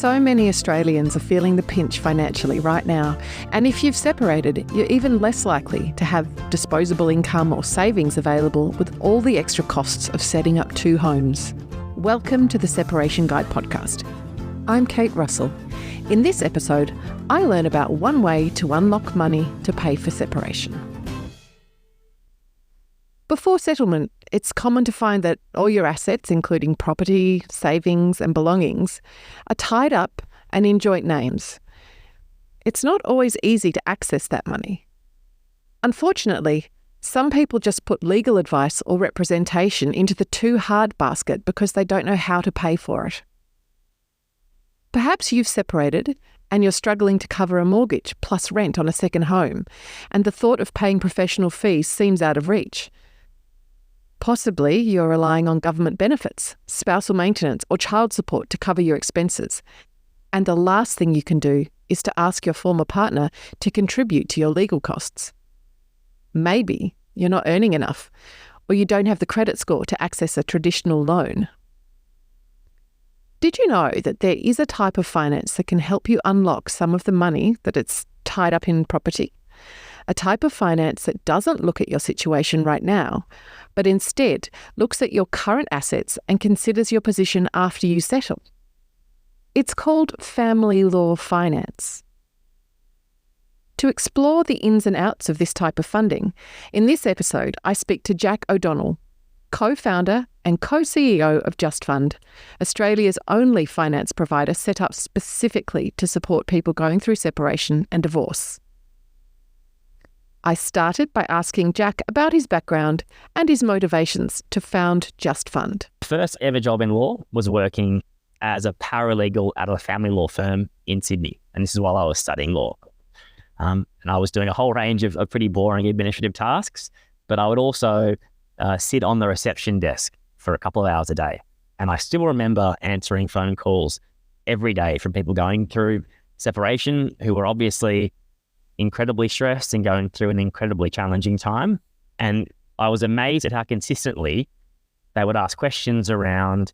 So many Australians are feeling the pinch financially right now, and if you've separated, you're even less likely to have disposable income or savings available with all the extra costs of setting up two homes. Welcome to the Separation Guide podcast. I'm Kate Russell. In this episode, I learn about one way to unlock money to pay for separation. Before settlement, it's common to find that all your assets, including property, savings and belongings, are tied up and in joint names. It's not always easy to access that money. Unfortunately, some people just put legal advice or representation into the too hard basket because they don't know how to pay for it. Perhaps you've separated and you're struggling to cover a mortgage plus rent on a second home, and the thought of paying professional fees seems out of reach. Possibly you're relying on government benefits, spousal maintenance or child support to cover your expenses. And the last thing you can do is to ask your former partner to contribute to your legal costs. Maybe you're not earning enough, or you don't have the credit score to access a traditional loan. Did you know that there is a type of finance that can help you unlock some of the money that it's tied up in property? A type of finance that doesn't look at your situation right now, but instead looks at your current assets and considers your position after you settle. It's called family law finance. To explore the ins and outs of this type of funding, in this episode I speak to Jack O'Donnell, co-founder and co-CEO of JustFund, Australia's only finance provider set up specifically to support people going through separation and divorce. I started by asking Jack about his background and his motivations to found JustFund. First ever job in law was working as a paralegal at a family law firm in Sydney. And this is while I was studying law. And I was doing a whole range of pretty boring administrative tasks, but I would also sit on the reception desk for a couple of hours a day. And I still remember answering phone calls every day from people going through separation who were obviously incredibly stressed and going through an incredibly challenging time. And I was amazed at how consistently they would ask questions around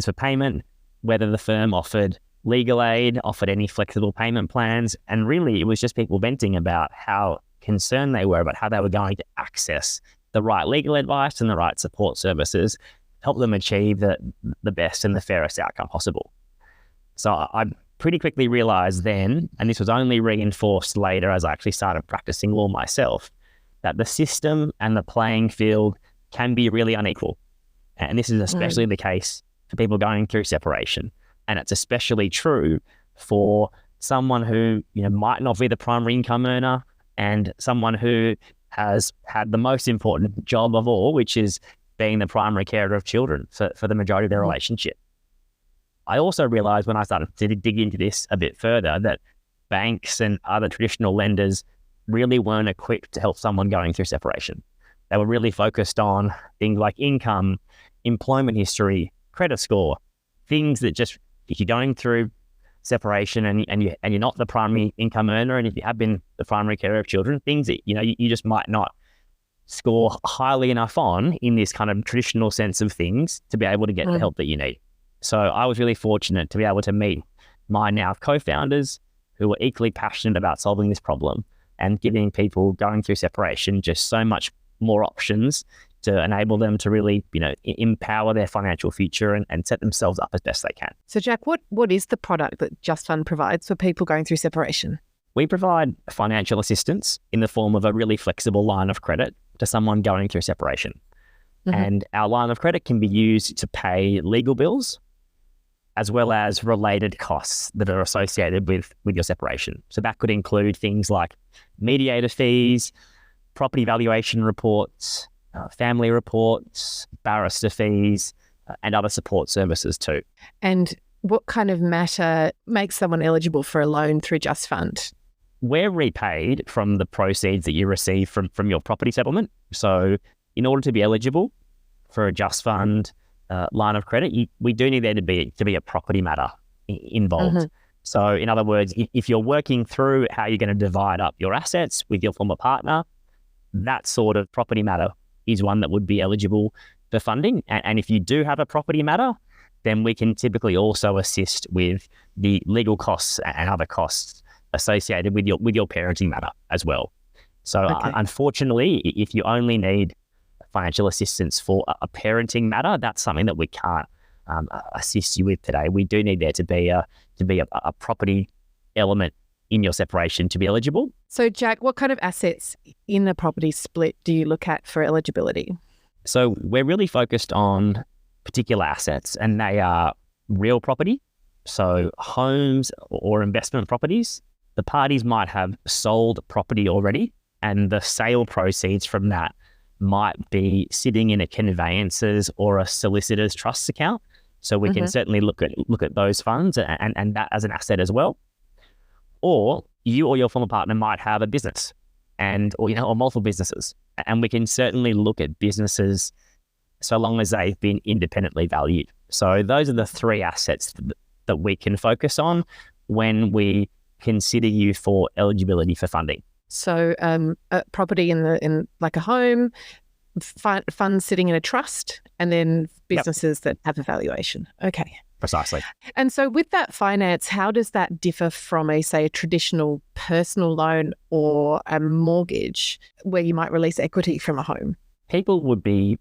for payment, whether the firm offered legal aid, offered any flexible payment plans. And really, it was just people venting about how concerned they were about how they were going to access the right legal advice and the right support services, help them achieve the best and the fairest outcome possible. So I pretty quickly realized then, and this was only reinforced later as I actually started practicing law myself, that the system and the playing field can be really unequal. And this is especially the case for people going through separation. And it's especially true for someone who, might not be the primary income earner and someone who has had the most important job of all, which is being the primary carer of children for the majority of their relationship. I also realized when I started to dig into this a bit further that banks and other traditional lenders really weren't equipped to help someone going through separation. They were really focused on things like income, employment history, credit score, things that just, if you're going through separation and you're not the primary income earner, and if you have been the primary carer of children, things that you just might not score highly enough on in this kind of traditional sense of things to be able to get the help that you need. So I was really fortunate to be able to meet my now co-founders who were equally passionate about solving this problem and giving people going through separation just so much more options to enable them to really, empower their financial future and set themselves up as best they can. So Jack, what is the product that JustFund provides for people going through separation? We provide financial assistance in the form of a really flexible line of credit to someone going through separation. And our line of credit can be used to pay legal bills as well as related costs that are associated with your separation. So that could include things like mediator fees, property valuation reports, family reports, barrister fees, and other support services too. And what kind of matter makes someone eligible for a loan through JustFund? We're repaid from the proceeds that you receive from your property settlement. So in order to be eligible for a JustFund line of credit, we do need there to be a property matter involved. So in other words, if you're working through how you're going to divide up your assets with your former partner, that sort of property matter is one that would be eligible for funding. And if you do have a property matter, then we can typically also assist with the legal costs and other costs associated with your parenting matter as well. So unfortunately, if you only need financial assistance for a parenting matter, that's something that we can't assist you with today. We do need there to be a property element in your separation to be eligible. So Jack, what kind of assets in the property split do you look at for eligibility? So we're really focused on particular assets, and they are real property. So homes or investment properties. The parties might have sold property already, and the sale proceeds from that might be sitting in a conveyancer's or a solicitor's trust account. So we can certainly look at those funds and that as an asset as well. Or you or your former partner might have a business or multiple businesses. And we can certainly look at businesses so long as they've been independently valued. So those are the three assets that we can focus on when we consider you for eligibility for funding. So property in like a home, funds sitting in a trust, and then businesses that have a valuation. Okay. Precisely. And so with that finance, how does that differ from a traditional personal loan or a mortgage where you might release equity from a home? People would be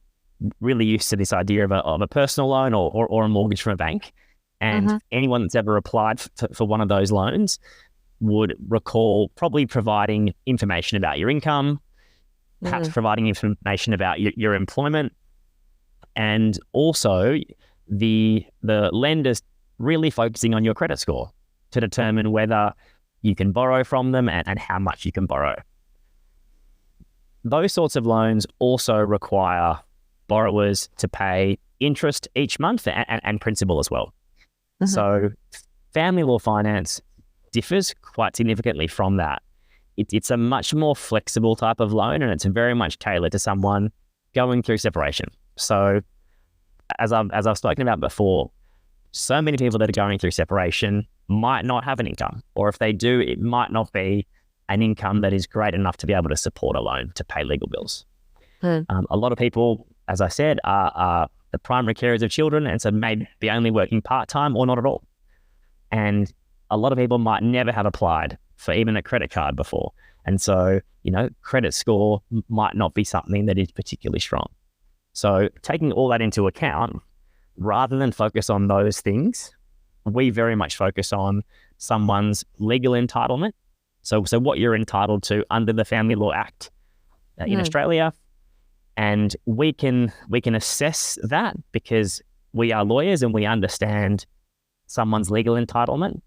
really used to this idea of a personal loan or a mortgage from a bank. And anyone that's ever applied for one of those loans would recall probably providing information about your income, perhaps providing information about your employment, and also the lenders really focusing on your credit score to determine whether you can borrow from them and how much you can borrow. Those sorts of loans also require borrowers to pay interest each month and principal as well. So family law finance differs quite significantly from that. It's a much more flexible type of loan, and it's very much tailored to someone going through separation. So as I've spoken about before, so many people that are going through separation might not have an income, or if they do, it might not be an income that is great enough to be able to support a loan to pay legal bills. A lot of people, as I said, are the primary carers of children, and so maybe only working part-time or not at all. And a lot of people might never have applied for even a credit card before. And so, credit score might not be something that is particularly strong. So taking all that into account, rather than focus on those things, we very much focus on someone's legal entitlement. So what you're entitled to under the Family Law Act in Australia. And we can assess that because we are lawyers and we understand someone's legal entitlement.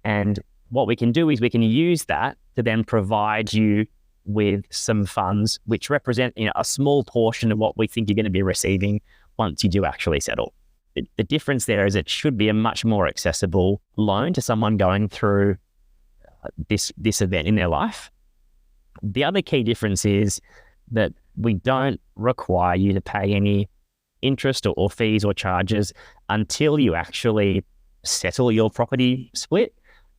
And what we can do is we can use that to then provide you with some funds which represent a small portion of what we think you're going to be receiving once you do actually settle. The difference there is it should be a much more accessible loan to someone going through this event in their life. The other key difference is that we don't require you to pay any interest or fees or charges until you actually settle your property split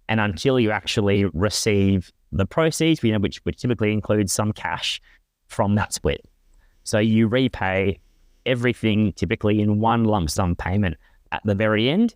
and until you actually receive the proceeds, which typically includes some cash from that split. So you repay everything typically in one lump sum payment at the very end.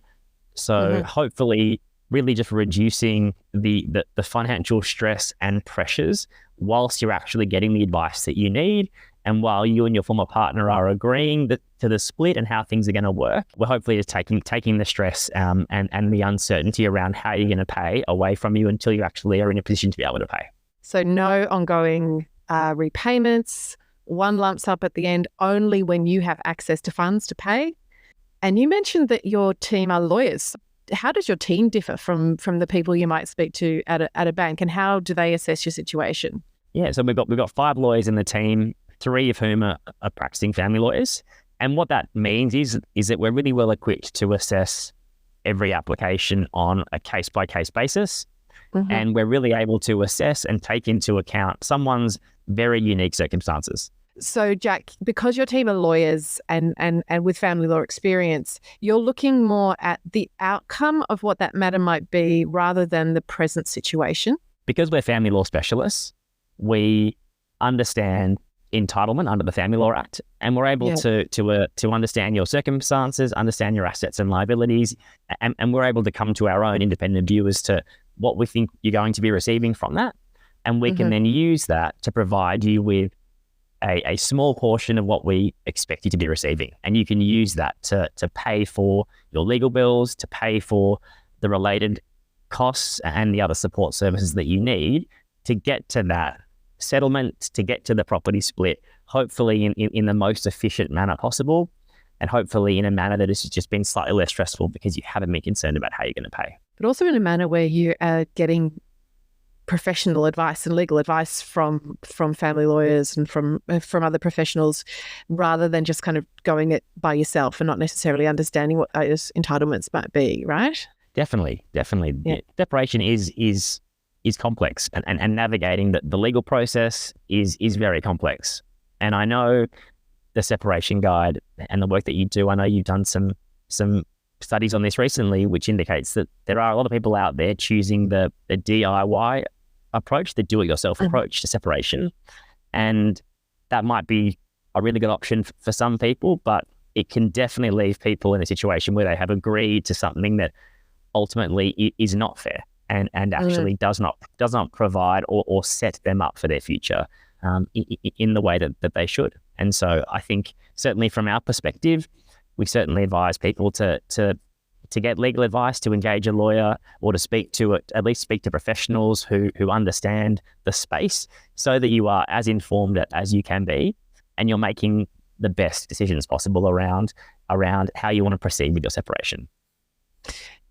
So hopefully really just reducing the financial stress and pressures whilst you're actually getting the advice that you need. And while you and your former partner are agreeing to the split and how things are going to work, we're hopefully just taking the stress and the uncertainty around how you're going to pay away from you until you actually are in a position to be able to pay. So no ongoing repayments, one lump sum at the end, only when you have access to funds to pay. And you mentioned that your team are lawyers. How does your team differ from the people you might speak to at a bank, and how do they assess your situation? Yeah, so we've got 5 lawyers in the team, 3 of whom are practicing family lawyers. And what that means is that we're really well equipped to assess every application on a case-by-case basis. And we're really able to assess and take into account someone's very unique circumstances. So, Jack, because your team are lawyers and with family law experience, you're looking more at the outcome of what that matter might be rather than the present situation. Because we're family law specialists, we understand entitlement under the Family Law Act, and we're able to understand your circumstances, understand your assets and liabilities, and we're able to come to our own independent view as to what we think you're going to be receiving from that. And we can then use that to provide you with a small portion of what we expect you to be receiving. And you can use that to pay for your legal bills, to pay for the related costs and the other support services that you need to get to that settlement, to get to the property split, hopefully in the most efficient manner possible, and hopefully in a manner that has just been slightly less stressful because you haven't been concerned about how you're going to pay. But also in a manner where you are getting professional advice and legal advice from family lawyers and from other professionals, rather than just kind of going it by yourself and not necessarily understanding what those entitlements might be, right? Definitely. Yeah. Separation is complex, and navigating the legal process is very complex. And I know the separation guide and the work that you do, I know you've done some studies on this recently, which indicates that there are a lot of people out there choosing the DIY approach, the do-it-yourself approach to separation. And that might be a really good option for some people, but it can definitely leave people in a situation where they have agreed to something that ultimately is not fair and actually does not provide or set them up for their future in the way that they should. And so I think certainly from our perspective, we certainly advise people to get legal advice, to engage a lawyer, or to at least speak to professionals who understand the space, so that you are as informed as you can be, and you're making the best decisions possible around how you want to proceed with your separation.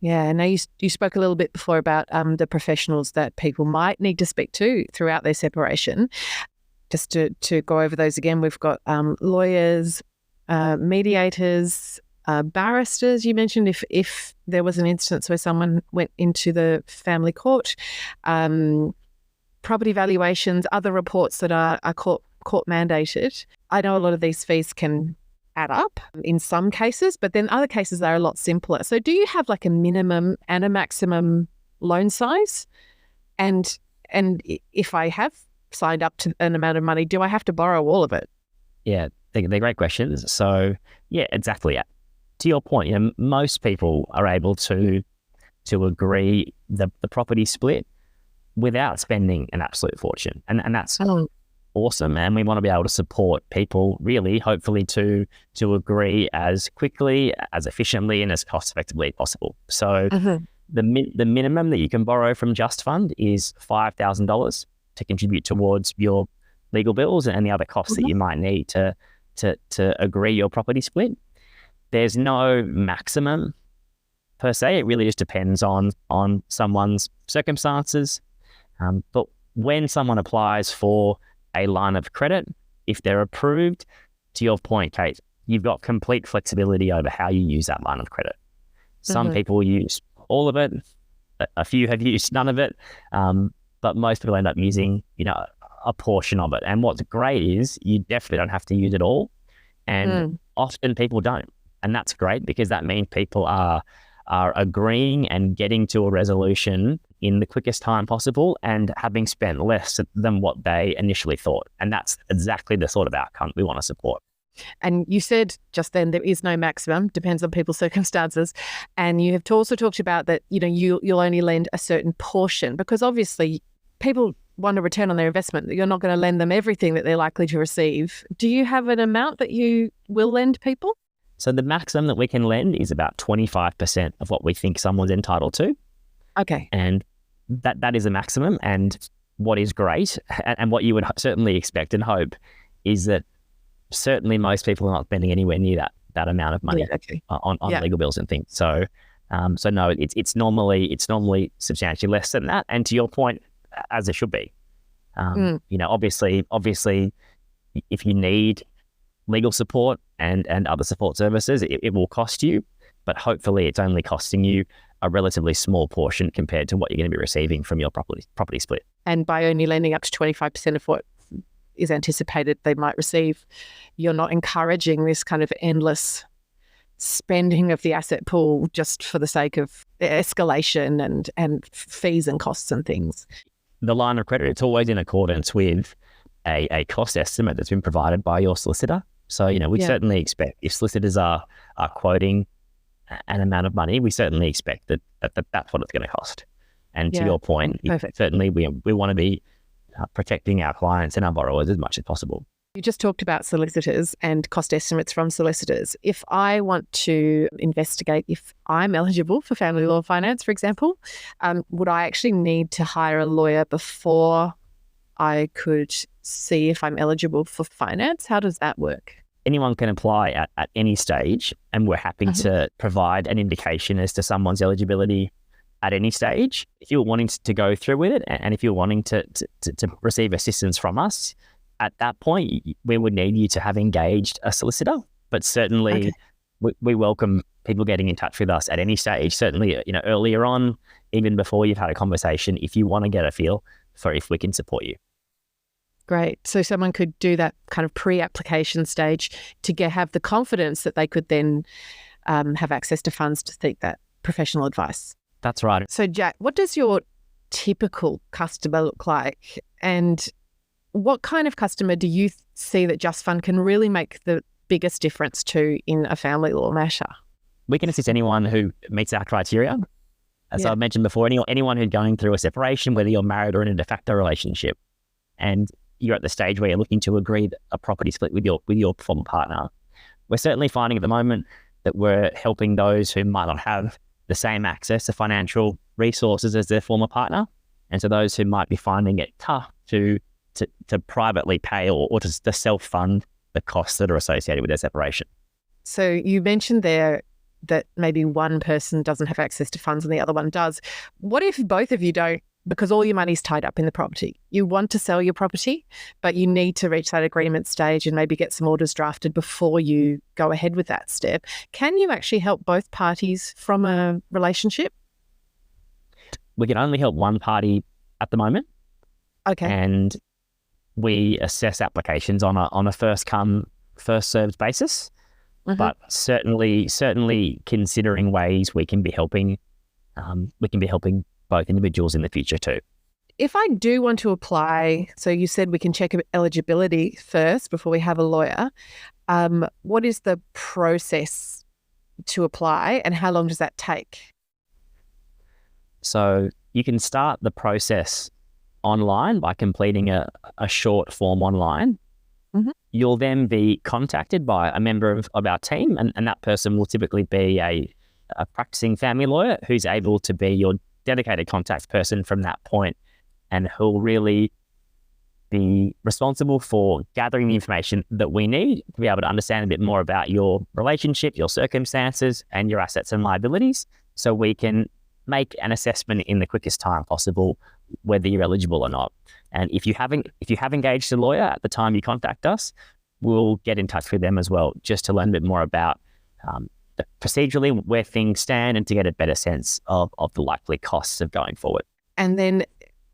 Yeah, and now you spoke a little bit before about the professionals that people might need to speak to throughout their separation. Just to go over those again, we've got lawyers, mediators, barristers. You mentioned if there was an instance where someone went into the family court, property valuations, other reports that are court mandated. I know a lot of these fees can add up in some cases, but then other cases are a lot simpler. So do you have like a minimum and a maximum loan size? And if I have signed up to an amount of money, do I have to borrow all of it? Yeah, they're great questions. So yeah, exactly. To your point, most people are able to agree the property split without spending an absolute fortune. And that's awesome. And we want to be able to support people really, hopefully to agree as quickly, as efficiently, and as cost effectively as possible. So the minimum that you can borrow from JustFund is $5,000 to contribute towards your legal bills and the other costs that you might need to agree your property split. There's no maximum per se. It really just depends on someone's circumstances. But when someone applies for a line of credit, if they're approved, to your point, Kate, you've got complete flexibility over how you use that line of credit. Some people use all of it. A few have used none of it. But most people end up using, a portion of it. And what's great is you definitely don't have to use it all. And often people don't. And that's great, because that means people are agreeing and getting to a resolution in the quickest time possible and having spent less than what they initially thought. And that's exactly the sort of outcome we want to support. And you said just then there is no maximum, depends on people's circumstances. And you have also talked about that, you'll only lend a certain portion, because obviously people want a return on their investment. You're not going to lend them everything that they're likely to receive. Do you have an amount that you will lend people? So the maximum that we can lend is about 25% of what we think someone's entitled to. Okay. And that is a maximum. And what is great, and what you would certainly expect and hope, is that certainly most people are not spending anywhere near that amount of money on legal bills and things. So no, it's normally substantially less than that. And to your point, as it should be. Obviously, if you need legal support and other support services, it will cost you, but hopefully it's only costing you a relatively small portion compared to what you're going to be receiving from your property split. And by only lending up to 25% of what is anticipated they might receive, you're not encouraging this kind of endless spending of the asset pool just for the sake of escalation and fees and costs and things. The line of credit, it's always in accordance with a cost estimate that's been provided by your solicitor. So, we certainly expect if solicitors are quoting an amount of money, we certainly expect that's what it's going to cost. And to your point, certainly we want to be protecting our clients and our borrowers as much as possible. You just talked about solicitors and cost estimates from solicitors. If I want to investigate if I'm eligible for family law finance, for example, would I actually need to hire a lawyer before I could see if I'm eligible for finance? How does that work? Anyone can apply at any stage, and we're happy to provide an indication as to someone's eligibility at any stage. If you're wanting to go through with it, and if you're wanting to receive assistance from us, at that point, we would need you to have engaged a solicitor. But certainly, we welcome people getting in touch with us at any stage. Certainly, earlier on, even before you've had a conversation, if you want to get a feel for if we can support you. Great. So someone could do that kind of pre-application stage to have the confidence that they could then have access to funds to seek that professional advice. That's right. So Jack, what does your typical customer look like? And what kind of customer do you see that JustFund can really make the biggest difference to in a family law matter? We can assist anyone who meets our criteria. As I mentioned before, anyone who's going through a separation, whether you're married or in a de facto relationship, and you're at the stage where you're looking to agree a property split with your former partner. We're certainly finding at the moment that we're helping those who might not have the same access to financial resources as their former partner. And so those who might be finding it tough to privately pay or to self-fund the costs that are associated with their separation. So you mentioned there that maybe one person doesn't have access to funds and the other one does. What if both of you don't, because all your money's tied up in the property? You want to sell your property, but you need to reach that agreement stage and maybe get some orders drafted before you go ahead with that step. Can you actually help both parties from a relationship? We can only help one party at the moment. Okay. And we assess applications on a first come, first served basis. But certainly considering ways we can be helping both individuals in the future too. If I do want to apply, so you said we can check eligibility first before we have a lawyer. What is the process to apply and how long does that take? So you can start the process online by completing a short form online. You'll then be contacted by a member of our team, and that person will typically be a practicing family lawyer who's able to be your dedicated contact person from that point, and who'll really be responsible for gathering the information that we need to be able to understand a bit more about your relationship, your circumstances, and your assets and liabilities, so we can make an assessment in the quickest time possible whether you're eligible or not. And if you have engaged a lawyer at the time you contact us, we'll get in touch with them as well, just to learn a bit more about procedurally where things stand and to get a better sense of the likely costs of going forward. And then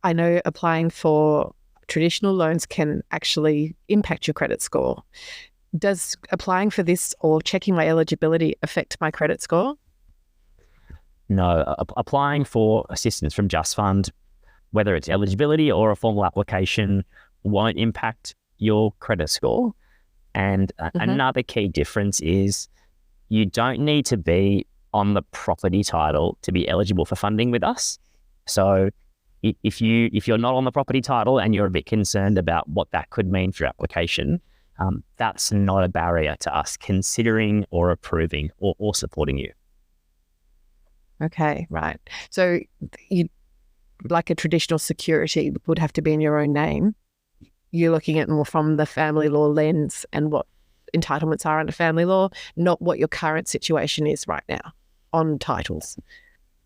I know applying for traditional loans can actually impact your credit score. Does applying for this or checking my eligibility affect my credit score? No, applying for assistance from JustFund, whether it's eligibility or a formal application, won't impact your credit score. And another key difference is you don't need to be on the property title to be eligible for funding with us. So if you're not on the property title and you're a bit concerned about what that could mean for your application, that's not a barrier to us considering or approving or supporting you. Okay, right. So you, like a traditional security, would have to be in your own name. You're looking at more from the family law lens and what entitlements are under family law, not what your current situation is right now on titles.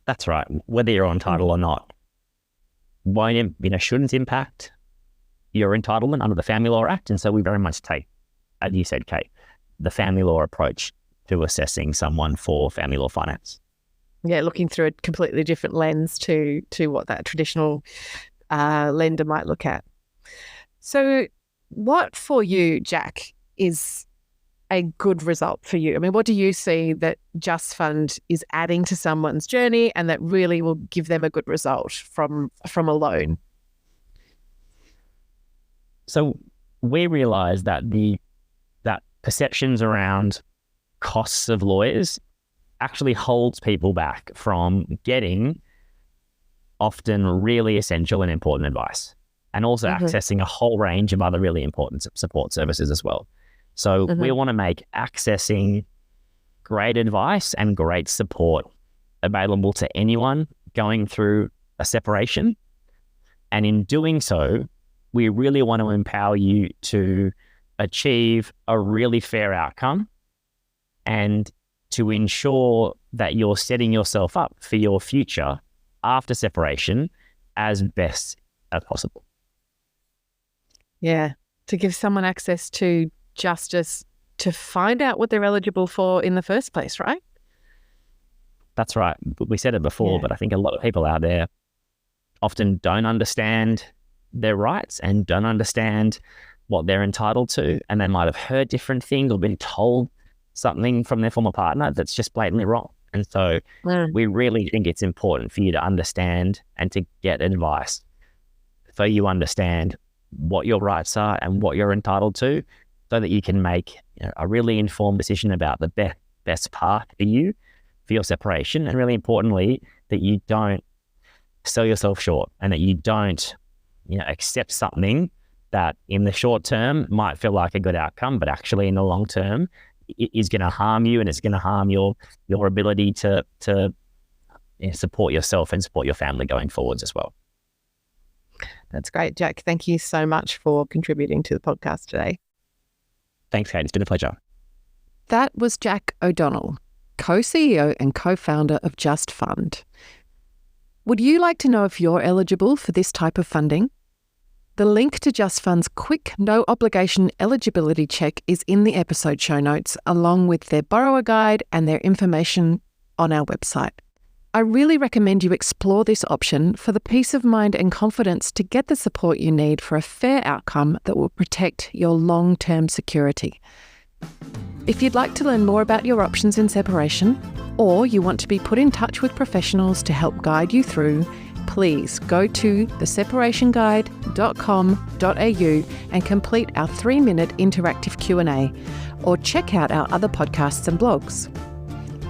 That's right. Whether you're on title or not, shouldn't impact your entitlement under the Family Law Act. And so we very much take, as you said, Kate, the family law approach to assessing someone for family law finance. Yeah, looking through a completely different lens to what that traditional lender might look at. So what for you, Jack, is a good result for you? I mean, what do you see that JustFund is adding to someone's journey and that really will give them a good result from a loan? So we realized that that perceptions around costs of lawyers actually holds people back from getting often really essential and important advice, and also accessing a whole range of other really important support services as well. So we want to make accessing great advice and great support available to anyone going through a separation. And in doing so, we really want to empower you to achieve a really fair outcome and to ensure that you're setting yourself up for your future after separation as best as possible. Yeah, to give someone access to justice to find out what they're eligible for in the first place, right? That's right. We said it before, but I think a lot of people out there often don't understand their rights and don't understand what they're entitled to. And they might have heard different things or been told something from their former partner that's just blatantly wrong. And so we really think it's important for you to understand and to get advice so you understand what your rights are and what you're entitled to, so that you can make a really informed decision about the best path for you for your separation. And really importantly, that you don't sell yourself short and that you don't accept something that in the short term might feel like a good outcome, but actually in the long term it is going to harm you, and it's going to harm your ability to support yourself and support your family going forwards as well. That's great, Jack. Thank you so much for contributing to the podcast today. Thanks, Kate. It's been a pleasure. That was Jack O'Donnell, co-CEO and co-founder of JustFund. Would you like to know if you're eligible for this type of funding? The link to JustFund's quick, no-obligation eligibility check is in the episode show notes, along with their borrower guide and their information on our website. I really recommend you explore this option for the peace of mind and confidence to get the support you need for a fair outcome that will protect your long-term security. If you'd like to learn more about your options in separation, or you want to be put in touch with professionals to help guide you through, please go to theseparationguide.com.au and complete our 3-minute interactive Q&A, or check out our other podcasts and blogs.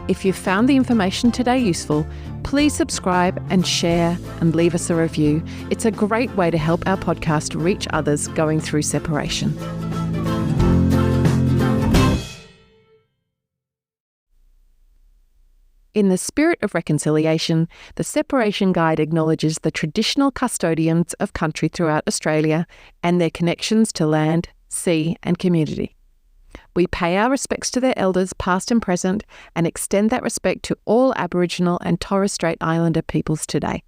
If you found the information today useful, please subscribe and share and leave us a review. It's a great way to help our podcast reach others going through separation. In the spirit of reconciliation, the Separation Guide acknowledges the traditional custodians of country throughout Australia and their connections to land, sea and community. We pay our respects to their elders, past and present, and extend that respect to all Aboriginal and Torres Strait Islander peoples today.